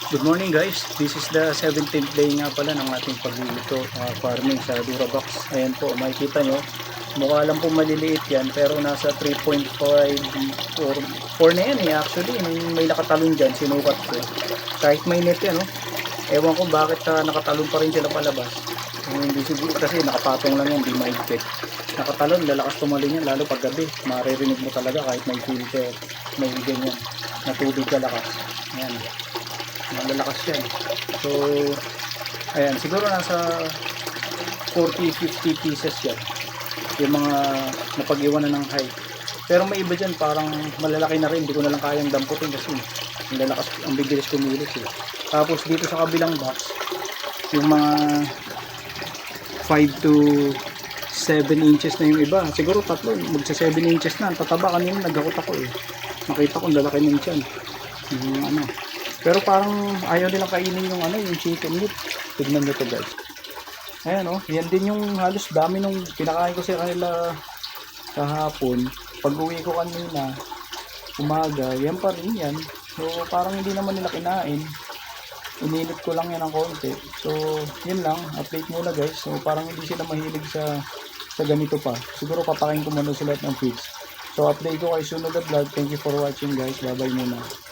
Good morning guys, this is the 17th day nga pala ng ating pagluluto farming sa Durabox. Ayan po, makikita nyo, mukha lang po maliliit yan pero nasa 3.5 or 4 na yan actually. May nakatalon dyan, sinukat ko. Kahit may net yan, ewan ko bakit nakatalon pa rin sila palabas. Hindi siguro kasi nakapatong lang yan, hindi maigpit. Nakatalon, lalakas tumalon yan, lalo pag gabi. Maririnig mo talaga kahit may filter, may ganyan, na tubig kalakas. Ayan, malalakas yan. So ayan, siguro nasa 40-50 pieces yan yung mga napag-iwanan ng height. Pero may iba dyan parang malalaki na rin, hindi ko na lang kayang damputin kasi ang lalakas, ang bibilis kumilos Tapos dito sa kabilang box yung mga 5 to 7 inches na yung iba, siguro tatlo magsa 7 inches na. Ang tataba, kanina nagakot ako nakita ko ang lalaki ng tiyan yung pero parang ayaw nilang kainin yung yung chicken meat. Tignan nyo to guys. Ayan yan din yung halos dami nung pinakain ko sa kanila kahapon. Pag uwi ko kanina umaga, yan pa rin yan. So parang hindi naman nila kinain. Ininit ko lang yan ng konti. So yun lang, update muna guys. So parang hindi sila mahilig sa ganito pa. Siguro papakain ko muna sila ng feeds. So update ko kay Sunod the Vlog. Thank you for watching guys. Bye bye muna.